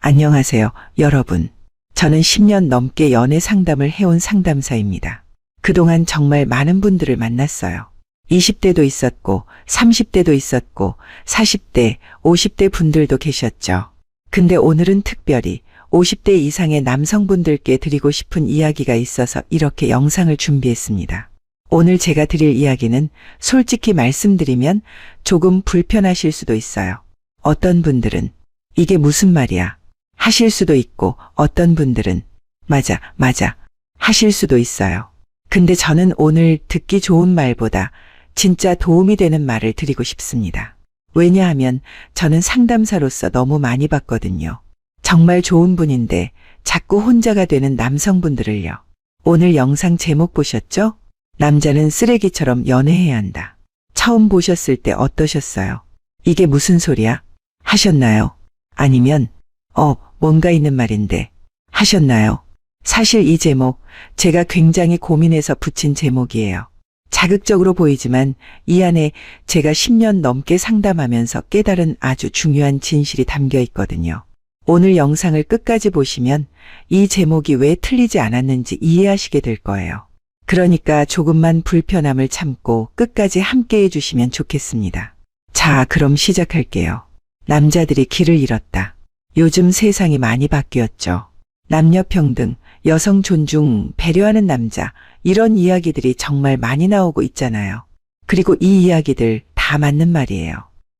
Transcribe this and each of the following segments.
안녕하세요, 여러분. 저는 10년 넘게 연애 상담을 해온 상담사입니다. 그동안 정말 많은 분들을 만났어요. 20대도 있었고, 30대도 있었고, 40대, 50대 분들도 계셨죠. 근데 오늘은 특별히 50대 이상의 남성분들께 드리고 싶은 이야기가 있어서 이렇게 영상을 준비했습니다. 오늘 제가 드릴 이야기는 솔직히 말씀드리면 조금 불편하실 수도 있어요. 어떤 분들은 이게 무슨 말이야 하실 수도 있고, 어떤 분들은 맞아 하실 수도 있어요. 근데 저는 오늘 듣기 좋은 말보다 진짜 도움이 되는 말을 드리고 싶습니다. 왜냐하면 저는 상담사로서 너무 많이 봤거든요. 정말 좋은 분인데 자꾸 혼자가 되는 남성분들을요. 오늘 영상 제목 보셨죠? 남자는 쓰레기처럼 연애해야 한다. 처음 보셨을 때 어떠셨어요? 이게 무슨 소리야? 하셨나요? 아니면 뭔가 있는 말인데 하셨나요? 사실 이 제목 제가 굉장히 고민해서 붙인 제목이에요. 자극적으로 보이지만 이 안에 제가 10년 넘게 상담하면서 깨달은 아주 중요한 진실이 담겨 있거든요. 오늘 영상을 끝까지 보시면 이 제목이 왜 틀리지 않았는지 이해하시게 될 거예요. 그러니까 조금만 불편함을 참고 끝까지 함께 해주시면 좋겠습니다. 자, 그럼 시작할게요. 남자들이 길을 잃었다. 요즘 세상이 많이 바뀌었죠. 남녀 평등, 여성 존중, 배려하는 남자, 이런 이야기들이 정말 많이 나오고 있잖아요. 그리고 이 이야기들 다 맞는 말이에요.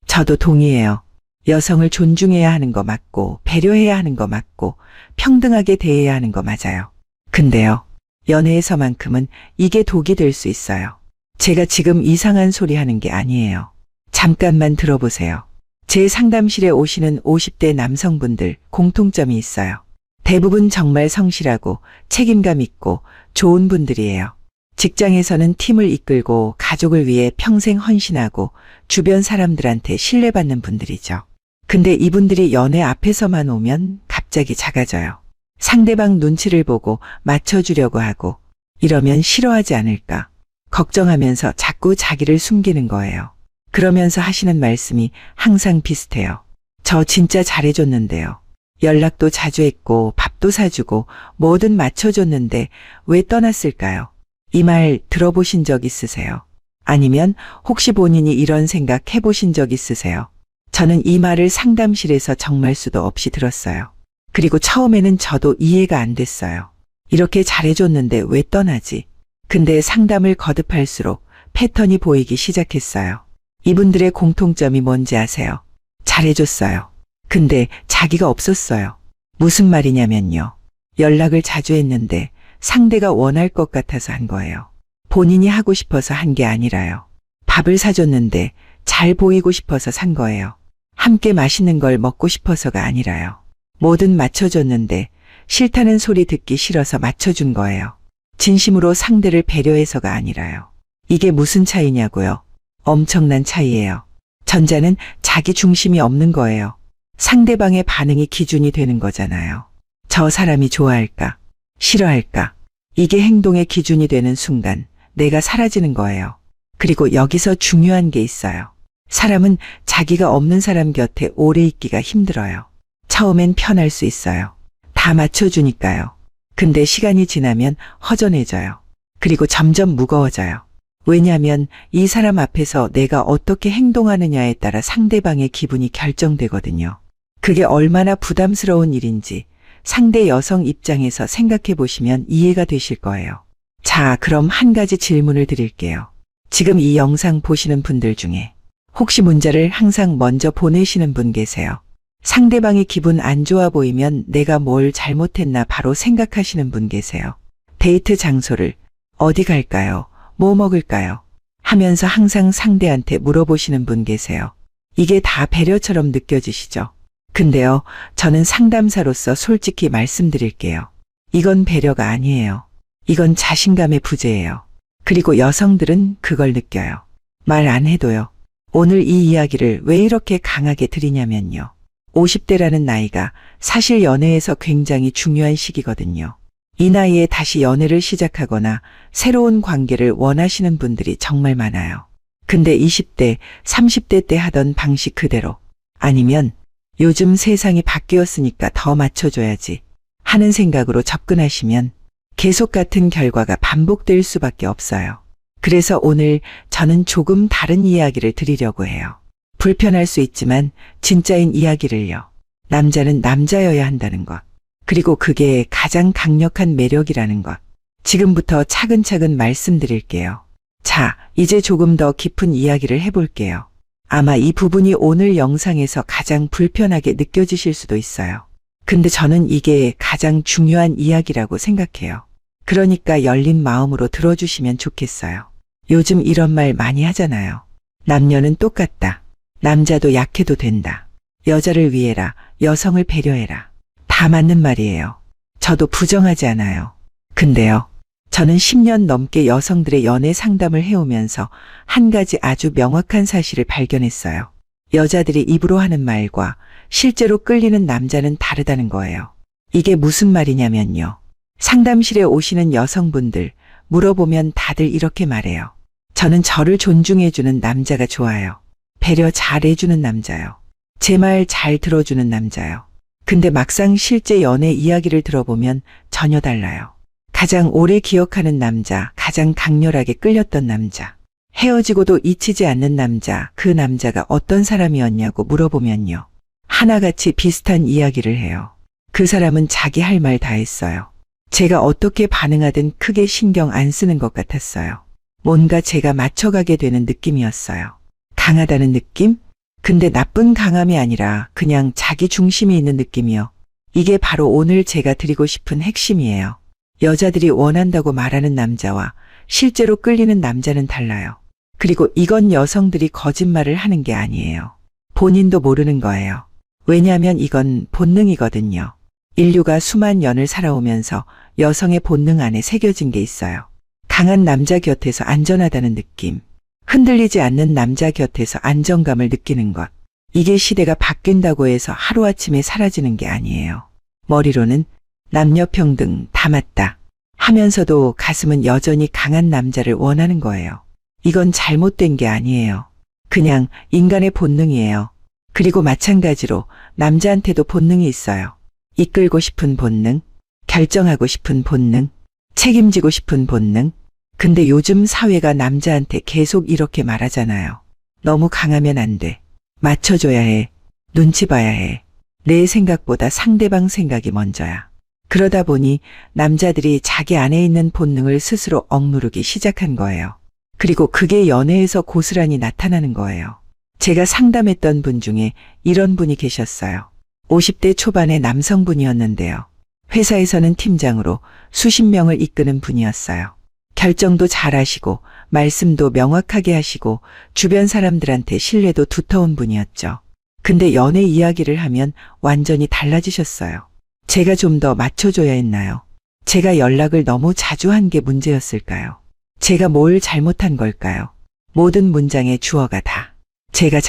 저도 동의해요. 여성을 존중해야 하는 거 맞고, 배려해야 하는 거 맞고, 평등하게 대해야 하는 거 맞아요. 근데요, 연애에서만큼은 이게 독이 될 수 있어요. 제가 지금 이상한 소리 하는 게 아니에요. 잠깐만 들어보세요. 제 상담실에 오시는 50대 남성분들 공통점이 있어요. 대부분 정말 성실하고 책임감 있고 좋은 분들이에요. 직장에서는 팀을 이끌고 가족을 위해 평생 헌신하고 주변 사람들한테 신뢰받는 분들이죠. 근데 이분들이 연애 앞에서만 오면 갑자기 작아져요. 상대방 눈치를 보고 맞춰주려고 하고, 이러면 싫어하지 않을까 걱정하면서 자꾸 자기를 숨기는 거예요. 그러면서 하시는 말씀이 항상 비슷해요. 저 진짜 잘해줬는데요. 연락도 자주 했고 밥도 사주고 뭐든 맞춰줬는데 왜 떠났을까요? 이 말 들어보신 적 있으세요? 아니면 혹시 본인이 이런 생각 해보신 적 있으세요? 저는 이 말을 상담실에서 정말 수도 없이 들었어요. 그리고 처음에는 저도 이해가 안 됐어요. 이렇게 잘해줬는데 왜 떠나지? 근데 상담을 거듭할수록 패턴이 보이기 시작했어요. 이분들의 공통점이 뭔지 아세요? 잘해줬어요. 근데 자기가 없었어요. 무슨 말이냐면요. 연락을 자주 했는데 상대가 원할 것 같아서 한 거예요. 본인이 하고 싶어서 한 게 아니라요. 밥을 사줬는데 잘 보이고 싶어서 산 거예요. 함께 맛있는 걸 먹고 싶어서가 아니라요. 뭐든 맞춰줬는데 싫다는 소리 듣기 싫어서 맞춰준 거예요. 진심으로 상대를 배려해서가 아니라요. 이게 무슨 차이냐고요? 엄청난 차이예요. 전자는 자기 중심이 없는 거예요. 상대방의 반응이 기준이 되는 거잖아요. 저 사람이 좋아할까? 싫어할까? 이게 행동의 기준이 되는 순간 내가 사라지는 거예요. 그리고 여기서 중요한 게 있어요. 사람은 자기가 없는 사람 곁에 오래 있기가 힘들어요. 처음엔 편할 수 있어요. 다 맞춰주니까요. 근데 시간이 지나면 허전해져요. 그리고 점점 무거워져요. 왜냐하면 이 사람 앞에서 내가 어떻게 행동하느냐에 따라 상대방의 기분이 결정되거든요. 그게 얼마나 부담스러운 일인지 상대 여성 입장에서 생각해 보시면 이해가 되실 거예요. 자, 그럼 한 가지 질문을 드릴게요. 지금 이 영상 보시는 분들 중에 혹시 문자를 항상 먼저 보내시는 분 계세요? 상대방이 기분 안 좋아 보이면 내가 뭘 잘못했나 바로 생각하시는 분 계세요? 데이트 장소를 어디 갈까요? 뭐 먹을까요? 하면서 항상 상대한테 물어보시는 분 계세요? 이게 다 배려처럼 느껴지시죠? 근데요, 저는 상담사로서 솔직히 말씀드릴게요. 이건 배려가 아니에요. 이건 자신감의 부재예요. 그리고 여성들은 그걸 느껴요. 말 안 해도요. 오늘 이 이야기를 왜 이렇게 강하게 드리냐면요. 50대라는 나이가 사실 연애에서 굉장히 중요한 시기거든요. 이 나이에 다시 연애를 시작하거나 새로운 관계를 원하시는 분들이 정말 많아요. 근데 20대, 30대 때 하던 방식 그대로, 아니면 요즘 세상이 바뀌었으니까 더 맞춰줘야지 하는 생각으로 접근하시면 계속 같은 결과가 반복될 수밖에 없어요. 그래서 오늘 저는 조금 다른 이야기를 드리려고 해요. 불편할 수 있지만 진짜인 이야기를요. 남자는 남자여야 한다는 것. 그리고 그게 가장 강력한 매력이라는 것. 지금부터 차근차근 말씀드릴게요. 자, 이제 조금 더 깊은 이야기를 해볼게요. 아마 이 부분이 오늘 영상에서 가장 불편하게 느껴지실 수도 있어요. 근데 저는 이게 가장 중요한 이야기라고 생각해요. 그러니까 열린 마음으로 들어주시면 좋겠어요. 요즘 이런 말 많이 하잖아요. 남녀는 똑같다. 남자도 약해도 된다. 여자를 위해라. 여성을 배려해라. 다 맞는 말이에요. 저도 부정하지 않아요. 근데요. 저는 10년 넘게 여성들의 연애 상담을 해오면서 한 가지 아주 명확한 사실을 발견했어요. 여자들이 입으로 하는 말과 실제로 끌리는 남자는 다르다는 거예요. 이게 무슨 말이냐면요. 상담실에 오시는 여성분들 물어보면 다들 이렇게 말해요. 저는 저를 존중해주는 남자가 좋아요. 배려 잘해주는 남자요. 제 말 잘 들어주는 남자요. 근데 막상 실제 연애 이야기를 들어보면 전혀 달라요. 가장 오래 기억하는 남자, 가장 강렬하게 끌렸던 남자, 헤어지고도 잊히지 않는 남자, 그 남자가 어떤 사람이었냐고 물어보면요. 하나같이 비슷한 이야기를 해요. 그 사람은 자기 할 말 다 했어요. 제가 어떻게 반응하든 크게 신경 안 쓰는 것 같았어요. 뭔가 제가 맞춰가게 되는 느낌이었어요. 강하다는 느낌? 근데 나쁜 강함이 아니라 그냥 자기 중심이 있는 느낌이요. 이게 바로 오늘 제가 드리고 싶은 핵심이에요. 여자들이 원한다고 말하는 남자와 실제로 끌리는 남자는 달라요. 그리고 이건 여성들이 거짓말을 하는 게 아니에요. 본인도 모르는 거예요. 왜냐하면 이건 본능이거든요. 인류가 수만 년을 살아오면서 여성의 본능 안에 새겨진 게 있어요. 강한 남자 곁에서 안전하다는 느낌. 흔들리지 않는 남자 곁에서 안정감을 느끼는 것. 이게 시대가 바뀐다고 해서 하루아침에 사라지는 게 아니에요. 머리로는 남녀 평등 다 맞다 하면서도 가슴은 여전히 강한 남자를 원하는 거예요. 이건 잘못된 게 아니에요. 그냥 인간의 본능이에요. 그리고 마찬가지로 남자한테도 본능이 있어요. 이끌고 싶은 본능, 결정하고 싶은 본능, 책임지고 싶은 본능. 근데 요즘 사회가 남자한테 계속 이렇게 말하잖아요. 너무 강하면 안 돼. 맞춰줘야 해. 눈치 봐야 해. 내 생각보다 상대방 생각이 먼저야. 그러다 보니 남자들이 자기 안에 있는 본능을 스스로 억누르기 시작한 거예요. 그리고 그게 연애에서 고스란히 나타나는 거예요. 제가 상담했던 분 중에 이런 분이 계셨어요. 50대 초반의 남성분이었는데요. 회사에서는 팀장으로 수십 명을 이끄는 분이었어요. 결정도 잘하시고 말씀도 명확하게 하시고 주변 사람들한테 신뢰도 두터운 분이었죠. 근데 연애 이야기를 하면 완전히 달라지셨어요. 제가 좀 더 맞춰줘야 했나요? 제가 연락을 너무 자주 한 게 문제였을까요? 제가 뭘 잘못한 걸까요? 모든 문장의 주어가 다 제가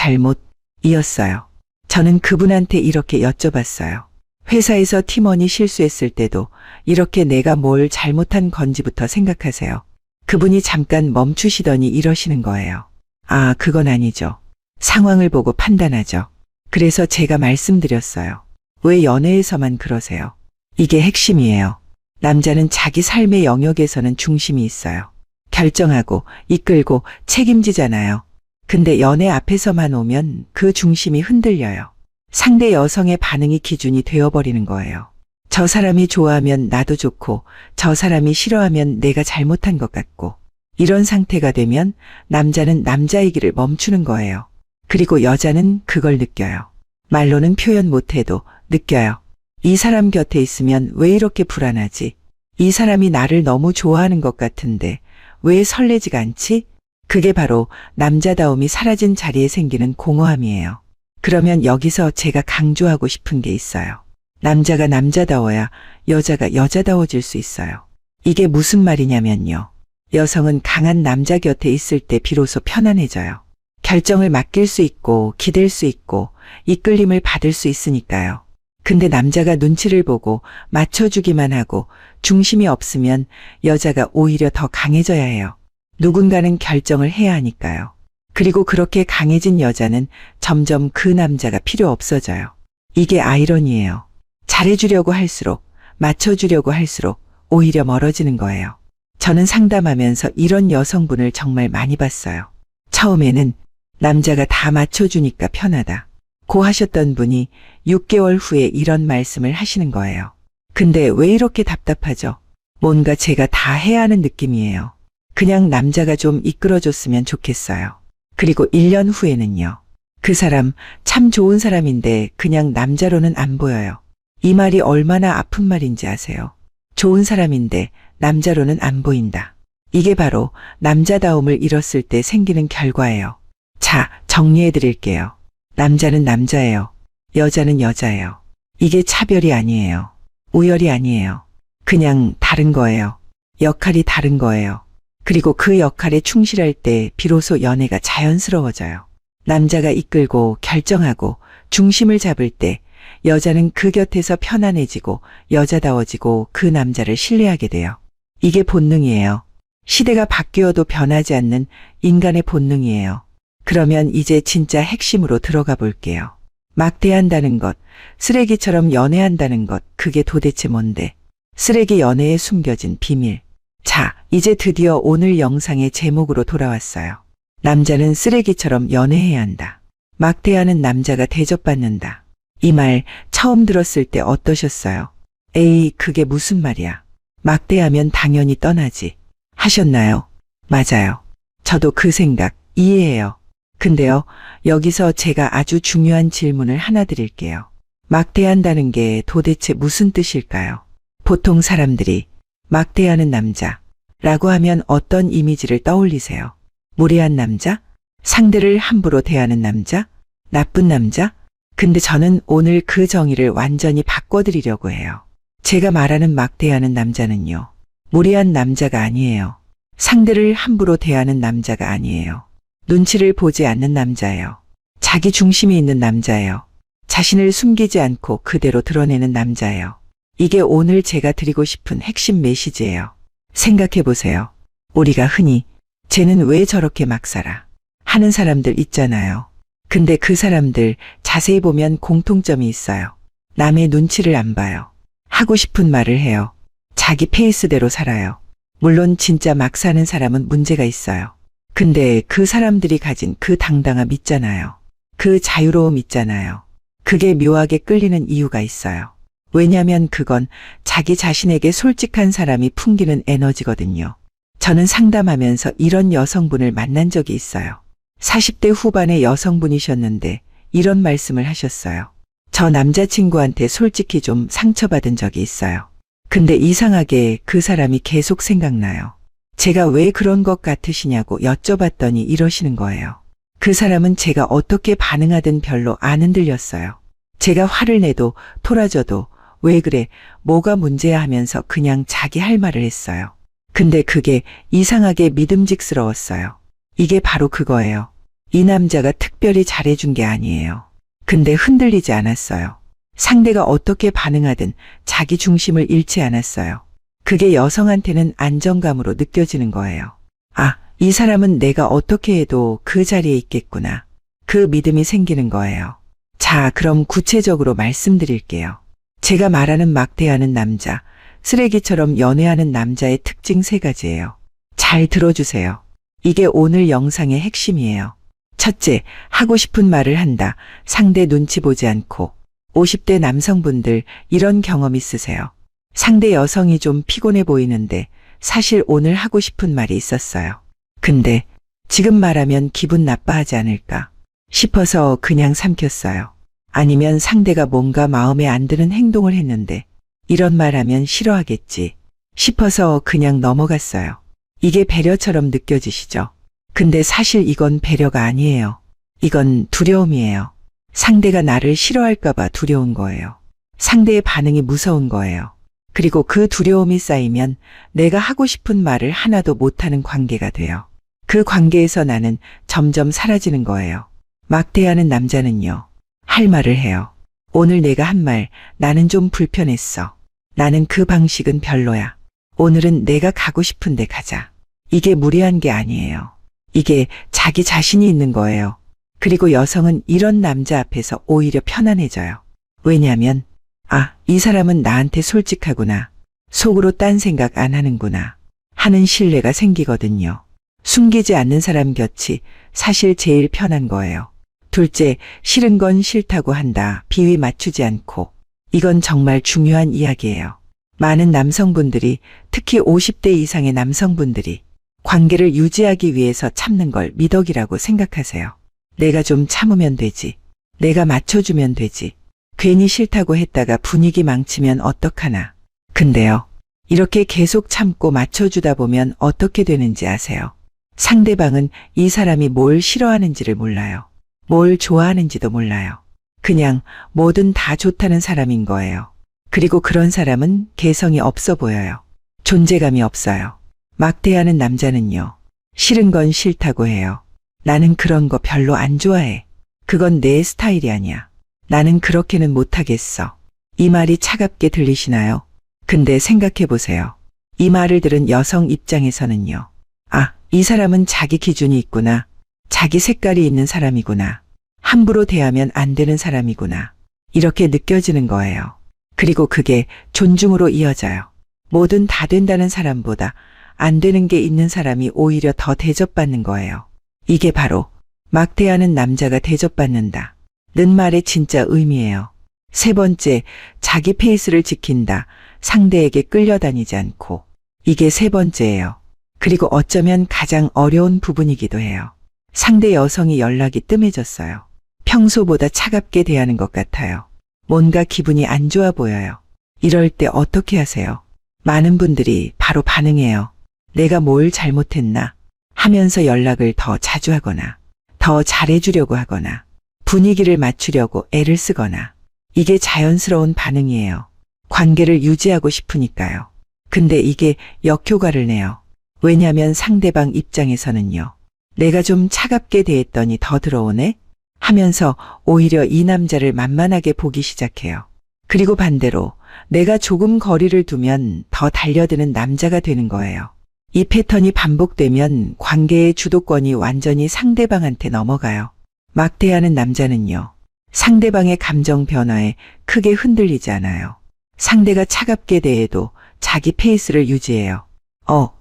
잘못이었어요. 저는 그분한테 이렇게 여쭤봤어요. 회사에서 팀원이 실수했을 때도 이렇게 내가 뭘 잘못한 건지부터 생각하세요. 그분이 잠깐 멈추시더니 이러시는 거예요. 아, 그건 아니죠. 상황을 보고 판단하죠. 그래서 제가 말씀드렸어요. 왜 연애에서만 그러세요? 이게 핵심이에요. 남자는 자기 삶의 영역에서는 중심이 있어요. 결정하고 이끌고 책임지잖아요. 근데 연애 앞에서만 오면 그 중심이 흔들려요. 상대 여성의 반응이 기준이 되어버리는 거예요. 저 사람이 좋아하면 나도 좋고 저 사람이 싫어하면 내가 잘못한 것 같고 이런 상태가 되면 남자는 남자이기를 멈추는 거예요. 그리고 여자는 그걸 느껴요. 말로는 표현 못해도 느껴요. 이 사람 곁에 있으면 왜 이렇게 불안하지? 이 사람이 나를 너무 좋아하는 것 같은데 왜 설레지가 않지? 그게 바로 남자다움이 사라진 자리에 생기는 공허함이에요. 그러면 여기서 제가 강조하고 싶은 게 있어요. 남자가 남자다워야 여자가 여자다워질 수 있어요. 이게 무슨 말이냐면요. 여성은 강한 남자 곁에 있을 때 비로소 편안해져요. 결정을 맡길 수 있고 기댈 수 있고 이끌림을 받을 수 있으니까요. 근데 남자가 눈치를 보고 맞춰주기만 하고 중심이 없으면 여자가 오히려 더 강해져야 해요. 누군가는 결정을 해야 하니까요. 그리고 그렇게 강해진 여자는 점점 그 남자가 필요 없어져요. 이게 아이러니예요. 잘해주려고 할수록, 맞춰주려고 할수록 오히려 멀어지는 거예요. 저는 상담하면서 이런 여성분을 정말 많이 봤어요. 처음에는 남자가 다 맞춰주니까 편하다 고 하셨던 분이 6개월 후에 이런 말씀을 하시는 거예요. 근데 왜 이렇게 답답하죠? 뭔가 제가 다 해야 하는 느낌이에요. 그냥 남자가 좀 이끌어줬으면 좋겠어요. 그리고 1년 후에는요. 그 사람 참 좋은 사람인데 그냥 남자로는 안 보여요. 이 말이 얼마나 아픈 말인지 아세요? 좋은 사람인데 남자로는 안 보인다. 이게 바로 남자다움을 잃었을 때 생기는 결과예요. 자, 정리해 드릴게요. 남자는 남자예요. 여자는 여자예요. 이게 차별이 아니에요. 우열이 아니에요. 그냥 다른 거예요. 역할이 다른 거예요. 그리고 그 역할에 충실할 때 비로소 연애가 자연스러워져요. 남자가 이끌고 결정하고 중심을 잡을 때 여자는 그 곁에서 편안해지고 여자다워지고 그 남자를 신뢰하게 돼요. 이게 본능이에요. 시대가 바뀌어도 변하지 않는 인간의 본능이에요. 그러면 이제 진짜 핵심으로 들어가 볼게요. 막대한다는 것, 쓰레기처럼 연애한다는 것, 그게 도대체 뭔데? 쓰레기 연애에 숨겨진 비밀. 자, 이제 드디어 오늘 영상의 제목으로 돌아왔어요. 남자는 쓰레기처럼 연애해야 한다. 막대하는 남자가 대접받는다. 이 말 처음 들었을 때 어떠셨어요? 에이, 그게 무슨 말이야. 막대하면 당연히 떠나지. 하셨나요? 맞아요. 저도 그 생각 이해해요. 근데요, 여기서 제가 아주 중요한 질문을 하나 드릴게요. 막대한다는 게 도대체 무슨 뜻일까요? 보통 사람들이 막대하는 남자라고 하면 어떤 이미지를 떠올리세요? 무례한 남자? 상대를 함부로 대하는 남자? 나쁜 남자? 근데 저는 오늘 그 정의를 완전히 바꿔드리려고 해요. 제가 말하는 막대하는 남자는요, 무례한 남자가 아니에요. 상대를 함부로 대하는 남자가 아니에요. 눈치를 보지 않는 남자예요. 자기 중심이 있는 남자예요. 자신을 숨기지 않고 그대로 드러내는 남자예요. 이게 오늘 제가 드리고 싶은 핵심 메시지예요. 생각해 보세요. 우리가 흔히 쟤는 왜 저렇게 막 살아? 하는 사람들 있잖아요. 근데 그 사람들 자세히 보면 공통점이 있어요. 남의 눈치를 안 봐요. 하고 싶은 말을 해요. 자기 페이스대로 살아요. 물론 진짜 막 사는 사람은 문제가 있어요. 근데 그 사람들이 가진 그 당당함 있잖아요. 그 자유로움 있잖아요. 그게 묘하게 끌리는 이유가 있어요. 왜냐면 그건 자기 자신에게 솔직한 사람이 풍기는 에너지거든요. 저는 상담하면서 이런 여성분을 만난 적이 있어요. 40대 후반의 여성분이셨는데 이런 말씀을 하셨어요. 저 남자친구한테 솔직히 좀 상처받은 적이 있어요. 근데 이상하게 그 사람이 계속 생각나요. 제가 왜 그런 것 같으시냐고 여쭤봤더니 이러시는 거예요. 그 사람은 제가 어떻게 반응하든 별로 안 흔들렸어요. 제가 화를 내도 토라져도 왜 그래, 뭐가 문제야 하면서 그냥 자기 할 말을 했어요. 근데 그게 이상하게 믿음직스러웠어요. 이게 바로 그거예요. 이 남자가 특별히 잘해준 게 아니에요. 근데 흔들리지 않았어요. 상대가 어떻게 반응하든 자기 중심을 잃지 않았어요. 그게 여성한테는 안정감으로 느껴지는 거예요. 아, 이 사람은 내가 어떻게 해도 그 자리에 있겠구나. 그 믿음이 생기는 거예요. 자, 그럼 구체적으로 말씀드릴게요. 제가 말하는 막대하는 남자, 쓰레기처럼 연애하는 남자의 특징 3가지예요. 잘 들어주세요. 이게 오늘 영상의 핵심이에요. 첫째, 하고 싶은 말을 한다. 상대 눈치 보지 않고. 50대 남성분들 이런 경험 있으세요? 상대 여성이 좀 피곤해 보이는데 사실 오늘 하고 싶은 말이 있었어요. 근데 지금 말하면 기분 나빠하지 않을까 싶어서 그냥 삼켰어요. 아니면 상대가 뭔가 마음에 안 드는 행동을 했는데 이런 말하면 싫어하겠지 싶어서 그냥 넘어갔어요. 이게 배려처럼 느껴지시죠? 근데 사실 이건 배려가 아니에요. 이건 두려움이에요. 상대가 나를 싫어할까봐 두려운 거예요. 상대의 반응이 무서운 거예요. 그리고 그 두려움이 쌓이면 내가 하고 싶은 말을 하나도 못하는 관계가 돼요. 그 관계에서 나는 점점 사라지는 거예요. 막대하는 남자는요, 할 말을 해요. 오늘 내가 한 말, 나는 좀 불편했어. 나는 그 방식은 별로야. 오늘은 내가 가고 싶은데 가자. 이게 무례한 게 아니에요. 이게 자기 자신이 있는 거예요. 그리고 여성은 이런 남자 앞에서 오히려 편안해져요. 왜냐면, 아, 이 사람은 나한테 솔직하구나. 속으로 딴 생각 안 하는구나. 하는 신뢰가 생기거든요. 숨기지 않는 사람 곁이 사실 제일 편한 거예요. 둘째, 싫은 건 싫다고 한다. 비위 맞추지 않고. 이건 정말 중요한 이야기예요. 많은 남성분들이, 특히 50대 이상의 남성분들이 관계를 유지하기 위해서 참는 걸 미덕이라고 생각하세요. 내가 좀 참으면 되지. 내가 맞춰주면 되지. 괜히 싫다고 했다가 분위기 망치면 어떡하나. 근데요, 이렇게 계속 참고 맞춰주다 보면 어떻게 되는지 아세요? 상대방은 이 사람이 뭘 싫어하는지를 몰라요. 뭘 좋아하는지도 몰라요. 그냥 뭐든 다 좋다는 사람인 거예요. 그리고 그런 사람은 개성이 없어 보여요. 존재감이 없어요. 막대하는 남자는요, 싫은 건 싫다고 해요. 나는 그런 거 별로 안 좋아해. 그건 내 스타일이 아니야. 나는 그렇게는 못하겠어. 이 말이 차갑게 들리시나요? 근데 생각해 보세요. 이 말을 들은 여성 입장에서는요. 아, 이 사람은 자기 기준이 있구나. 자기 색깔이 있는 사람이구나. 함부로 대하면 안 되는 사람이구나. 이렇게 느껴지는 거예요. 그리고 그게 존중으로 이어져요. 뭐든 다 된다는 사람보다 안 되는 게 있는 사람이 오히려 더 대접받는 거예요. 이게 바로 막대하는 남자가 대접받는다 는 말의 진짜 의미예요. 세 번째, 자기 페이스를 지킨다. 상대에게 끌려다니지 않고. 이게 세 번째예요. 그리고 어쩌면 가장 어려운 부분이기도 해요. 상대 여성이 연락이 뜸해졌어요. 평소보다 차갑게 대하는 것 같아요. 뭔가 기분이 안 좋아 보여요. 이럴 때 어떻게 하세요? 많은 분들이 바로 반응해요. 내가 뭘 잘못했나 하면서 연락을 더 자주 하거나 더 잘해주려고 하거나 분위기를 맞추려고 애를 쓰거나. 이게 자연스러운 반응이에요. 관계를 유지하고 싶으니까요. 근데 이게 역효과를 내요. 왜냐면 상대방 입장에서는요. 내가 좀 차갑게 대했더니 더 들어오네? 하면서 오히려 이 남자를 만만하게 보기 시작해요. 그리고 반대로 내가 조금 거리를 두면 더 달려드는 남자가 되는 거예요. 이 패턴이 반복되면 관계의 주도권이 완전히 상대방한테 넘어가요. 막대하는 남자는요. 상대방의 감정 변화에 크게 흔들리지 않아요. 상대가 차갑게 대해도 자기 페이스를 유지해요.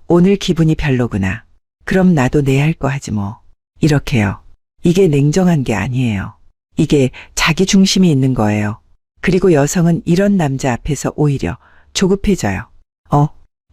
오늘 기분이 별로구나. 그럼 나도 내 할 거 하지 뭐. 이렇게요. 이게 냉정한 게 아니에요. 이게 자기 중심이 있는 거예요. 그리고 여성은 이런 남자 앞에서 오히려 조급해져요.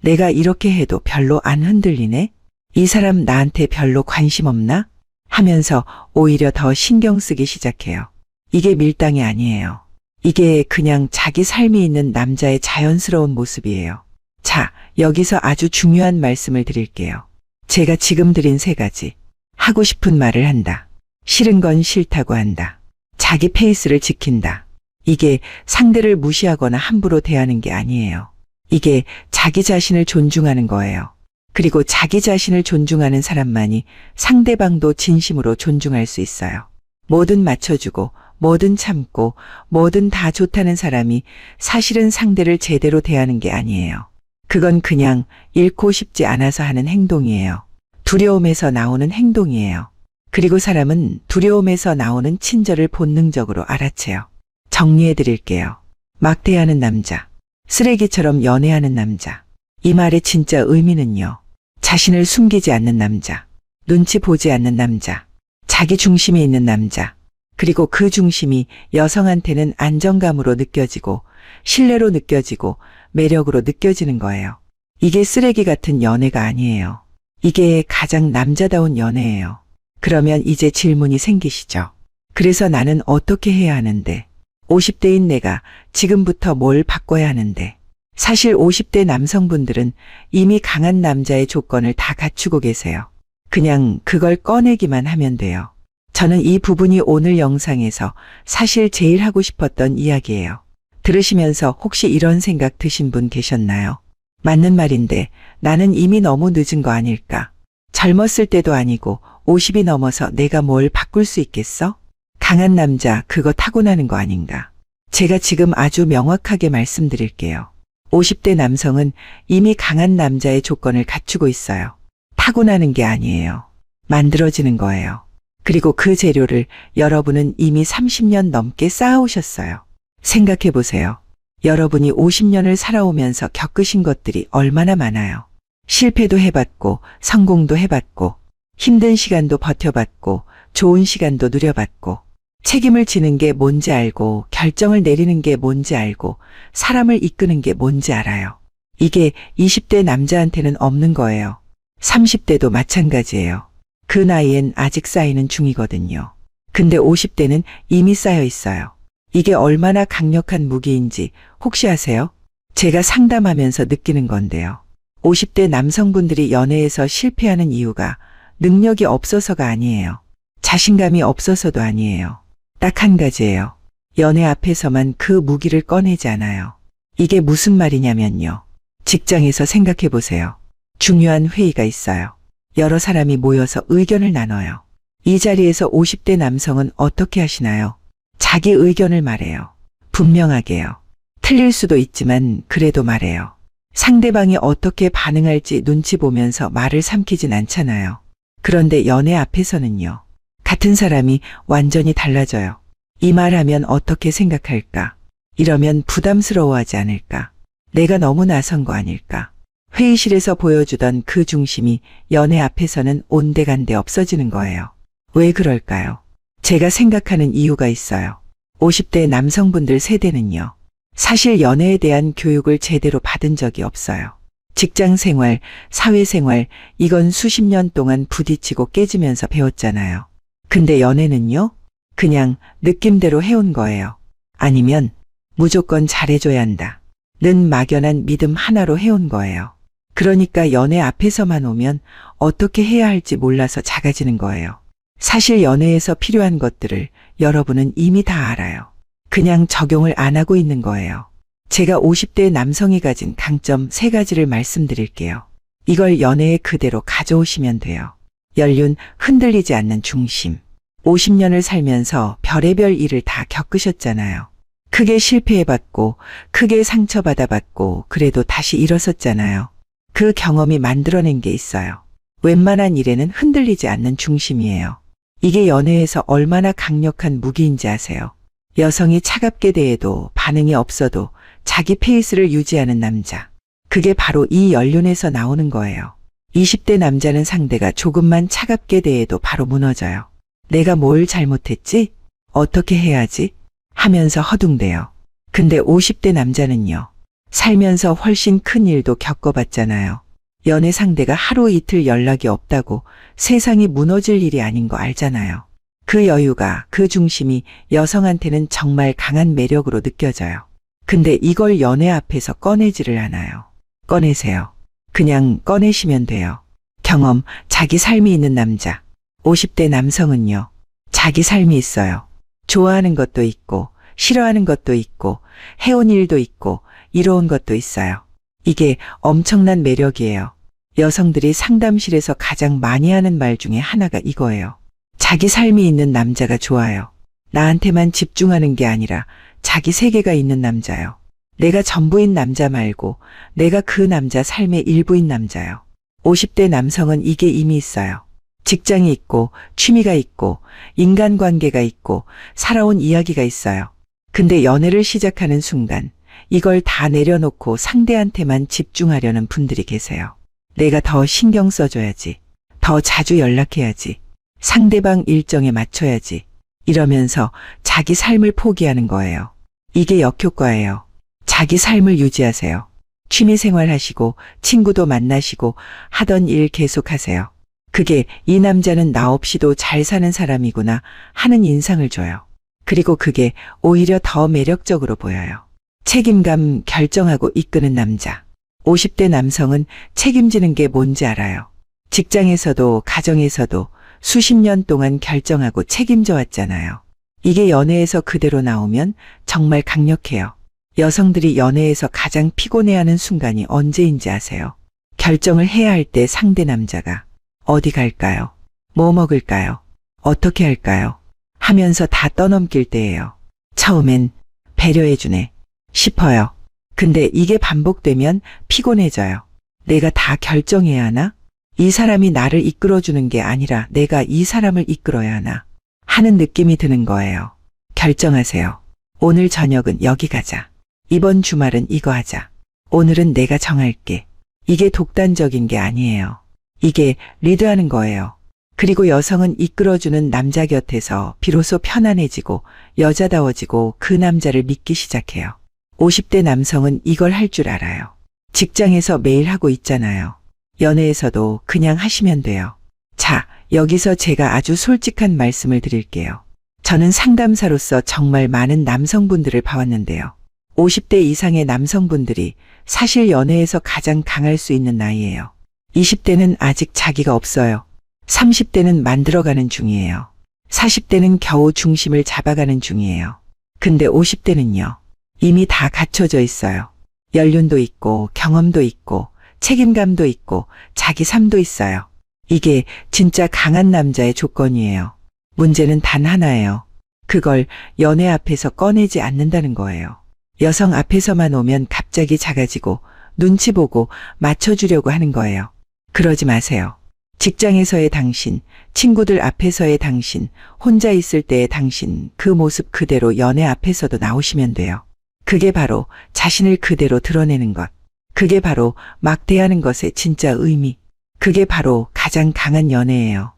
내가 이렇게 해도 별로 안 흔들리네? 이 사람 나한테 별로 관심 없나? 하면서 오히려 더 신경 쓰기 시작해요. 이게 밀당이 아니에요. 이게 그냥 자기 삶이 있는 남자의 자연스러운 모습이에요. 자, 여기서 아주 중요한 말씀을 드릴게요. 제가 지금 드린 세 가지. 하고 싶은 말을 한다. 싫은 건 싫다고 한다. 자기 페이스를 지킨다. 이게 상대를 무시하거나 함부로 대하는 게 아니에요. 이게 자기 자신을 존중하는 거예요. 그리고 자기 자신을 존중하는 사람만이 상대방도 진심으로 존중할 수 있어요. 뭐든 맞춰주고 뭐든 참고 뭐든 다 좋다는 사람이 사실은 상대를 제대로 대하는 게 아니에요. 그건 그냥 잃고 싶지 않아서 하는 행동이에요. 두려움에서 나오는 행동이에요. 그리고 사람은 두려움에서 나오는 친절을 본능적으로 알아채요. 정리해 드릴게요. 막대하는 남자, 쓰레기처럼 연애하는 남자. 이 말의 진짜 의미는요. 자신을 숨기지 않는 남자, 눈치 보지 않는 남자, 자기 중심이 있는 남자, 그리고 그 중심이 여성한테는 안정감으로 느껴지고 신뢰로 느껴지고 매력으로 느껴지는 거예요. 이게 쓰레기 같은 연애가 아니에요. 이게 가장 남자다운 연애예요. 그러면 이제 질문이 생기시죠. 그래서 나는 어떻게 해야 하는데? 50대인 내가 지금부터 뭘 바꿔야 하는데? 사실 50대 남성분들은 이미 강한 남자의 조건을 다 갖추고 계세요. 그냥 그걸 꺼내기만 하면 돼요. 저는 이 부분이 오늘 영상에서 사실 제일 하고 싶었던 이야기예요. 들으시면서 혹시 이런 생각 드신 분 계셨나요? 맞는 말인데 나는 이미 너무 늦은 거 아닐까? 젊었을 때도 아니고 50이 넘어서 내가 뭘 바꿀 수 있겠어? 강한 남자 그거 타고나는 거 아닌가? 제가 지금 아주 명확하게 말씀드릴게요. 50대 남성은 이미 강한 남자의 조건을 갖추고 있어요. 타고나는 게 아니에요. 만들어지는 거예요. 그리고 그 재료를 여러분은 이미 30년 넘게 쌓아오셨어요. 생각해 보세요. 여러분이 50년을 살아오면서 겪으신 것들이 얼마나 많아요. 실패도 해봤고, 성공도 해봤고, 힘든 시간도 버텨봤고, 좋은 시간도 누려봤고, 책임을 지는 게 뭔지 알고, 결정을 내리는 게 뭔지 알고, 사람을 이끄는 게 뭔지 알아요. 이게 20대 남자한테는 없는 거예요. 30대도 마찬가지예요. 그 나이엔 아직 쌓이는 중이거든요. 근데 50대는 이미 쌓여 있어요. 이게 얼마나 강력한 무기인지 혹시 아세요? 제가 상담하면서 느끼는 건데요. 50대 남성분들이 연애에서 실패하는 이유가 능력이 없어서가 아니에요. 자신감이 없어서도 아니에요. 딱 한 가지예요. 연애 앞에서만 그 무기를 꺼내지 않아요. 이게 무슨 말이냐면요. 직장에서 생각해 보세요. 중요한 회의가 있어요. 여러 사람이 모여서 의견을 나눠요. 이 자리에서 50대 남성은 어떻게 하시나요? 자기 의견을 말해요. 분명하게요. 틀릴 수도 있지만 그래도 말해요. 상대방이 어떻게 반응할지 눈치 보면서 말을 삼키진 않잖아요. 그런데 연애 앞에서는요. 같은 사람이 완전히 달라져요. 이 말하면 어떻게 생각할까? 이러면 부담스러워하지 않을까? 내가 너무 나선 거 아닐까? 회의실에서 보여주던 그 중심이 연애 앞에서는 온데간데 없어지는 거예요. 왜 그럴까요? 제가 생각하는 이유가 있어요. 50대 남성분들 세대는요. 사실 연애에 대한 교육을 제대로 받은 적이 없어요. 직장 생활, 사회생활, 이건 수십 년 동안 부딪히고 깨지면서 배웠잖아요. 근데 연애는요? 그냥 느낌대로 해온 거예요. 아니면 무조건 잘해줘야 한다. 는 막연한 믿음 하나로 해온 거예요. 그러니까 연애 앞에서만 오면 어떻게 해야 할지 몰라서 작아지는 거예요. 사실 연애에서 필요한 것들을 여러분은 이미 다 알아요. 그냥 적용을 안 하고 있는 거예요. 제가 50대 남성이 가진 강점 3가지를 말씀드릴게요. 이걸 연애에 그대로 가져오시면 돼요. 연륜, 흔들리지 않는 중심. 50년을 살면서 별의별 일을 다 겪으셨잖아요. 크게 실패해봤고, 크게 상처받아봤고, 그래도 다시 일어섰잖아요. 그 경험이 만들어낸 게 있어요. 웬만한 일에는 흔들리지 않는 중심이에요. 이게 연애에서 얼마나 강력한 무기인지 아세요? 여성이 차갑게 대해도 반응이 없어도 자기 페이스를 유지하는 남자. 그게 바로 이 연륜에서 나오는 거예요. 20대 남자는 상대가 조금만 차갑게 대해도 바로 무너져요. 내가 뭘 잘못했지? 어떻게 해야지? 하면서 허둥대요. 근데 50대 남자는요. 살면서 훨씬 큰 일도 겪어봤잖아요. 연애 상대가 하루 이틀 연락이 없다고 세상이 무너질 일이 아닌 거 알잖아요. 그 여유가, 그 중심이 여성한테는 정말 강한 매력으로 느껴져요. 근데 이걸 연애 앞에서 꺼내지를 않아요. 꺼내세요. 그냥 꺼내시면 돼요. 경험, 자기 삶이 있는 남자. 50대 남성은요. 자기 삶이 있어요. 좋아하는 것도 있고, 싫어하는 것도 있고, 해온 일도 있고, 이뤄온 것도 있어요. 이게 엄청난 매력이에요. 여성들이 상담실에서 가장 많이 하는 말 중에 하나가 이거예요. 자기 삶이 있는 남자가 좋아요. 나한테만 집중하는 게 아니라 자기 세계가 있는 남자요. 내가 전부인 남자 말고 내가 그 남자 삶의 일부인 남자요. 50대 남성은 이게 이미 있어요. 직장이 있고 취미가 있고 인간관계가 있고 살아온 이야기가 있어요. 근데 연애를 시작하는 순간 이걸 다 내려놓고 상대한테만 집중하려는 분들이 계세요. 내가 더 신경 써줘야지. 더 자주 연락해야지. 상대방 일정에 맞춰야지. 이러면서 자기 삶을 포기하는 거예요. 이게 역효과예요. 자기 삶을 유지하세요. 취미생활 하시고 친구도 만나시고 하던 일 계속하세요. 그게 이 남자는 나 없이도 잘 사는 사람이구나 하는 인상을 줘요. 그리고 그게 오히려 더 매력적으로 보여요. 책임감, 결정하고 이끄는 남자. 50대 남성은 책임지는 게 뭔지 알아요. 직장에서도 가정에서도 수십 년 동안 결정하고 책임져 왔잖아요. 이게 연애에서 그대로 나오면 정말 강력해요. 여성들이 연애에서 가장 피곤해하는 순간이 언제인지 아세요? 결정을 해야 할 때 상대 남자가 어디 갈까요? 뭐 먹을까요? 어떻게 할까요? 하면서 다 떠넘길 때예요. 처음엔 배려해주네 싶어요. 근데 이게 반복되면 피곤해져요. 내가 다 결정해야 하나? 이 사람이 나를 이끌어주는 게 아니라 내가 이 사람을 이끌어야 하나? 하는 느낌이 드는 거예요. 결정하세요. 오늘 저녁은 여기 가자. 이번 주말은 이거 하자. 오늘은 내가 정할게. 이게 독단적인 게 아니에요. 이게 리드하는 거예요. 그리고 여성은 이끌어주는 남자 곁에서 비로소 편안해지고 여자다워지고 그 남자를 믿기 시작해요. 50대 남성은 이걸 할 줄 알아요. 직장에서 매일 하고 있잖아요. 연애에서도 그냥 하시면 돼요. 자, 여기서 제가 아주 솔직한 말씀을 드릴게요. 저는 상담사로서 정말 많은 남성분들을 봐왔는데요. 50대 이상의 남성분들이 사실 연애에서 가장 강할 수 있는 나이예요. 20대는 아직 자기가 없어요. 30대는 만들어가는 중이에요. 40대는 겨우 중심을 잡아가는 중이에요. 근데 50대는요. 이미 다 갖춰져 있어요. 연륜도 있고 경험도 있고 책임감도 있고 자기 삶도 있어요. 이게 진짜 강한 남자의 조건이에요. 문제는 단 하나예요. 그걸 연애 앞에서 꺼내지 않는다는 거예요. 여성 앞에서만 오면 갑자기 작아지고 눈치 보고 맞춰주려고 하는 거예요. 그러지 마세요. 직장에서의 당신, 친구들 앞에서의 당신, 혼자 있을 때의 당신, 그 모습 그대로 연애 앞에서도 나오시면 돼요. 그게 바로 자신을 그대로 드러내는 것. 그게 바로 막 대하는 것의 진짜 의미. 그게 바로 가장 강한 연애예요.